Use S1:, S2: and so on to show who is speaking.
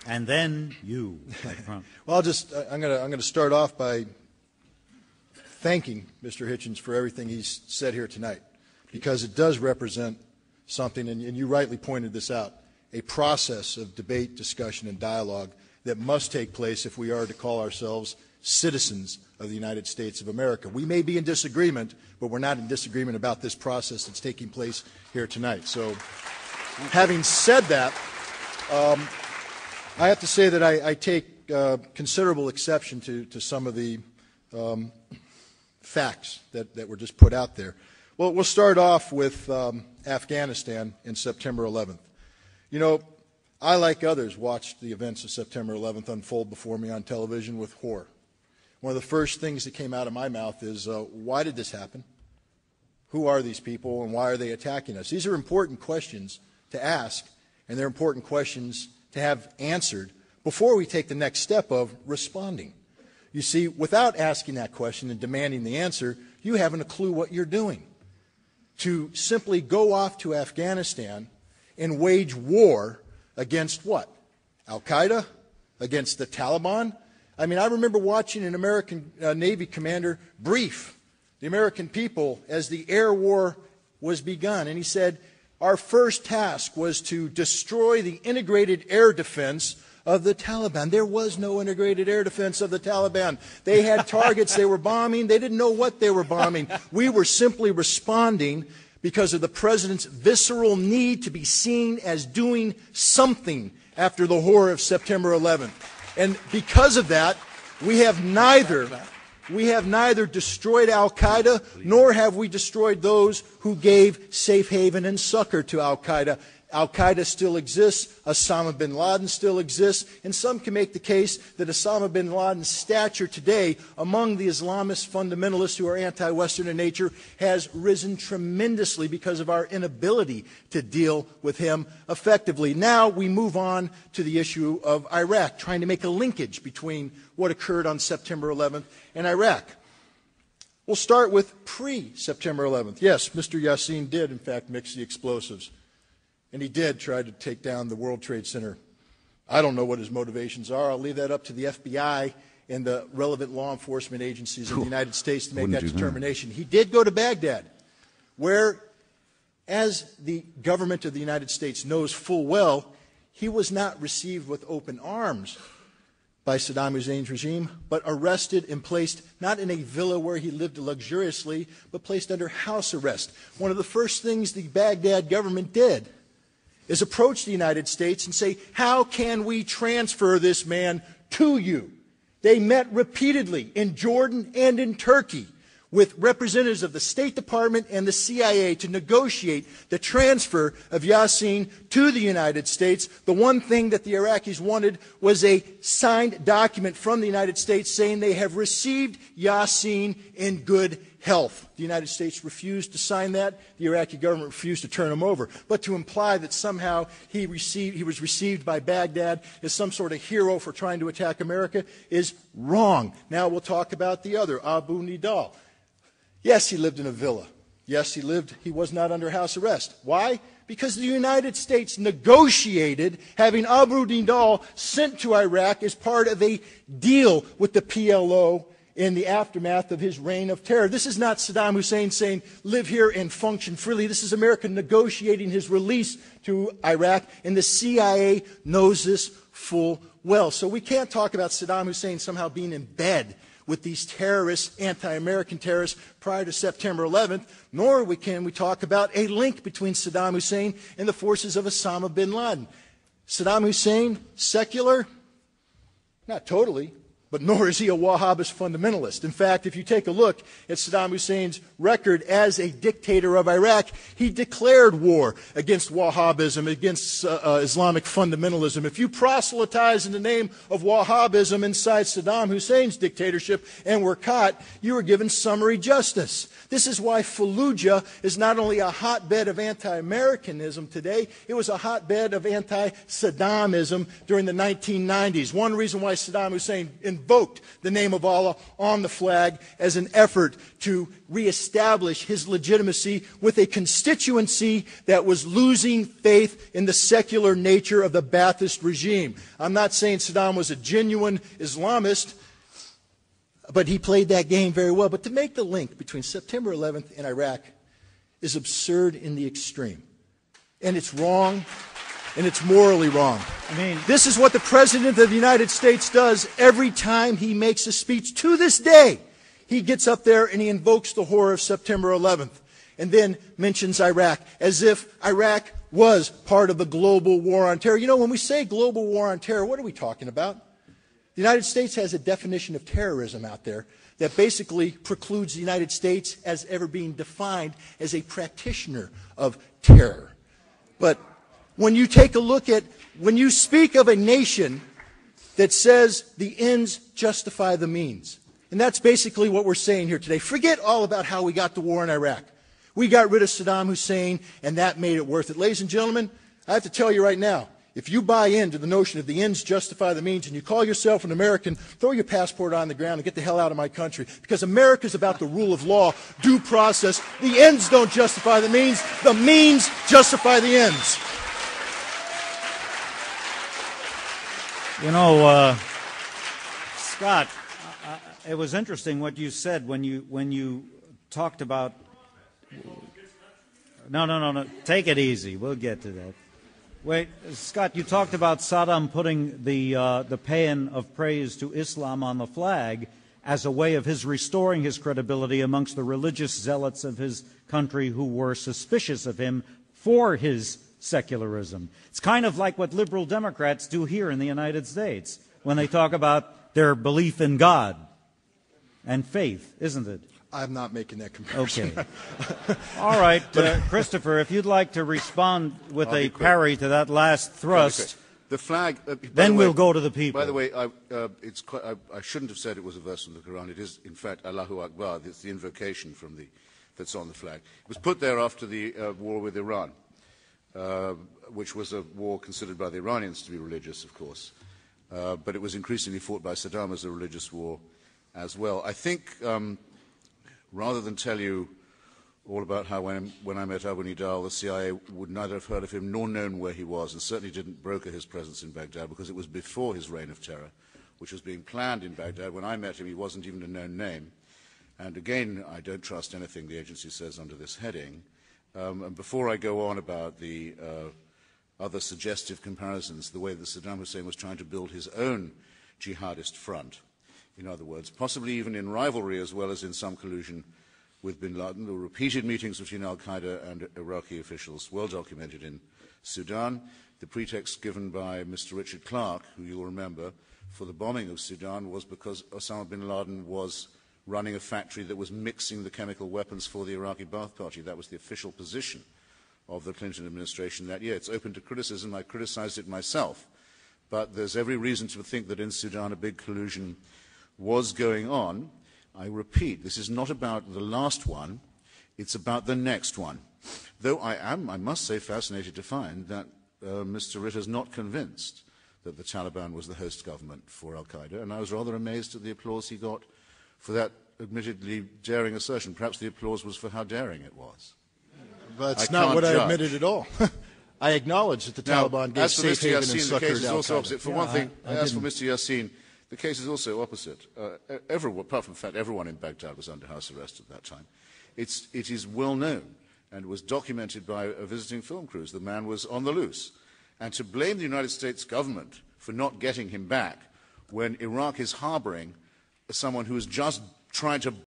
S1: And then you, right front.
S2: Well, I'm going to start off by thanking Mr. Hitchens for everything he's said here tonight, because it does represent something, and you rightly pointed this out, a process of debate, discussion, and dialogue that must take place if we are to call ourselves citizens of the United States of America. We may be in disagreement, but we're not in disagreement about this process that's taking place here tonight. So, having said that, I have to say that I take considerable exception to some of the facts that were just put out there. Well, we'll start off with Afghanistan in September 11th. You know, I, like others, watched the events of September 11th unfold before me on television with horror. One of the first things that came out of my mouth is, why did this happen? Who are these people, and why are they attacking us? These are important questions to ask, and they're important questions to have answered before we take the next step of responding. You see, without asking that question and demanding the answer, you haven't a clue what you're doing. To simply go off to Afghanistan and wage war against what? Al-Qaeda? Against the Taliban? I mean, I remember watching an American Navy commander brief the American people as the air war was begun, and he said, our first task was to destroy the integrated air defense of the Taliban. There was no integrated air defense of the Taliban. They had targets they were bombing. They didn't know what they were bombing. We were simply responding because of the president's visceral need to be seen as doing something after the horror of September 11th. And because of that, we have neither destroyed Al-Qaeda, nor have we destroyed those who gave safe haven and succor to Al-Qaeda. Al-Qaeda still exists, Osama bin Laden still exists, and some can make the case that Osama bin Laden's stature today among the Islamist fundamentalists who are anti-Western in nature has risen tremendously because of our inability to deal with him effectively. Now we move on to the issue of Iraq, trying to make a linkage between what occurred on September 11th and Iraq. We'll start with pre-September 11th. Yes, Mr. Yassin did, in fact, mix the explosives. And he did try to take down the World Trade Center. I don't know what his motivations are. I'll leave that up to the FBI and the relevant law enforcement agencies in the United States to make that determination. He did go to Baghdad, where, as the government of the United States knows full well, he was not received with open arms by Saddam Hussein's regime, but arrested and placed not in a villa where he lived luxuriously, but placed under house arrest. One of the first things the Baghdad government did is approach the United States and say, how can we transfer this man to you? They met repeatedly in Jordan and in Turkey with representatives of the State Department and the CIA to negotiate the transfer of Yassin to the United States. The one thing that the Iraqis wanted was a signed document from the United States saying they have received Yassin in good health. The United States refused to sign that. The Iraqi government refused to turn him over. But to imply that somehow he was received by Baghdad as some sort of hero for trying to attack America is wrong. Now we'll talk about the other, Abu Nidal. Yes, he lived in a villa. Yes, he was not under house arrest. Why? Because the United States negotiated having Abu Nidal sent to Iraq as part of a deal with the PLO in the aftermath of his reign of terror. This is not Saddam Hussein saying, live here and function freely. This is America negotiating his release to Iraq, and the CIA knows this full well. So we can't talk about Saddam Hussein somehow being in bed with these terrorists, anti-American terrorists, prior to September 11th, nor can we talk about a link between Saddam Hussein and the forces of Osama bin Laden. Saddam Hussein, secular? Not totally. But nor is he a Wahhabist fundamentalist. In fact, if you take a look at Saddam Hussein's record as a dictator of Iraq, he declared war against Wahhabism, against Islamic fundamentalism. If you proselytize in the name of Wahhabism inside Saddam Hussein's dictatorship and were caught, you were given summary justice. This is why Fallujah is not only a hotbed of anti-Americanism today, it was a hotbed of anti-Saddamism during the 1990s. One reason why Saddam Hussein embarked invoked the name of Allah on the flag as an effort to reestablish his legitimacy with a constituency that was losing faith in the secular nature of the Ba'athist regime. I'm not saying Saddam was a genuine Islamist, but he played that game very well. But to make the link between September 11th and Iraq is absurd in the extreme. And it's wrong, and it's morally wrong.
S1: I mean,
S2: this is what the President of the United States does every time he makes a speech. To this day, he gets up there and he invokes the horror of September 11th and then mentions Iraq as if Iraq was part of the global war on terror. You know, when we say global war on terror, what are we talking about? The United States has a definition of terrorism out there that basically precludes the United States as ever being defined as a practitioner of terror. But when you take a look at, when you speak of a nation that says the ends justify the means, and that's basically what we're saying here today. Forget all about how we got the war in Iraq. We got rid of Saddam Hussein, and that made it worth it. Ladies and gentlemen, I have to tell you right now, if you buy into the notion of the ends justify the means and you call yourself an American, throw your passport on the ground and get the hell out of my country. Because America is about the rule of law, due process. The ends don't justify the means justify the ends.
S1: You know, Scott, it was interesting what you said when you talked about... No. Take it easy. We'll get to that. Wait, Scott, you talked about Saddam putting the paean of praise to Islam on the flag as a way of his restoring his credibility amongst the religious zealots of his country who were suspicious of him for his secularism. It's kind of like what liberal Democrats do here in the United States when they talk about their belief in God and faith, isn't it?
S2: I'm not making that comparison.
S1: Okay. All right, Christopher, if you'd like to respond with a parry to that last thrust,
S3: the flag.
S1: Then we'll go to the people.
S3: By the way, I shouldn't have said it was a verse from the Quran. It is, in fact, Allahu Akbar. It's the invocation that's on the flag. It was put there after the war with Iran, which was a war considered by the Iranians to be religious, of course, but it was increasingly fought by Saddam as a religious war as well. I think. Rather than tell you all about how when I met Abu Nidal, the CIA would neither have heard of him nor known where he was, and certainly didn't broker his presence in Baghdad because it was before his reign of terror, which was being planned in Baghdad. When I met him, he wasn't even a known name. And again, I don't trust anything the agency says under this heading. And before I go on about the other suggestive comparisons, the way that Saddam Hussein was trying to build his own jihadist front, in other words, possibly even in rivalry as well as in some collusion with bin Laden. There were repeated meetings between al-Qaeda and Iraqi officials, well documented in Sudan. The pretext given by Mr. Richard Clarke, who you'll remember, for the bombing of Sudan was because Osama bin Laden was running a factory that was mixing the chemical weapons for the Iraqi Ba'ath Party. That was the official position of the Clinton administration that year. It's open to criticism. I criticized it myself. But there's every reason to think that in Sudan a big collusion was going on. I repeat, this is not about the last one, it's about the next one. Though I am, I must say, fascinated to find that Mr. Ritter is not convinced that the Taliban was the host government for al-Qaeda, and I was rather amazed at the applause he got for that admittedly daring assertion. Perhaps the applause was for how daring it was.
S2: That's not what I admitted at all. I acknowledge that the Taliban gave safe haven and succored
S3: the case is
S2: al-Qaeda.
S3: also opposite. For one thing, as for Mr. Yassin, the case is also opposite. Everyone, apart from the fact everyone in Baghdad was under house arrest at that time. It is well known and was documented by a visiting film crews. The man was on the loose. And to blame the United States government for not getting him back when Iraq is harboring someone who is just trying to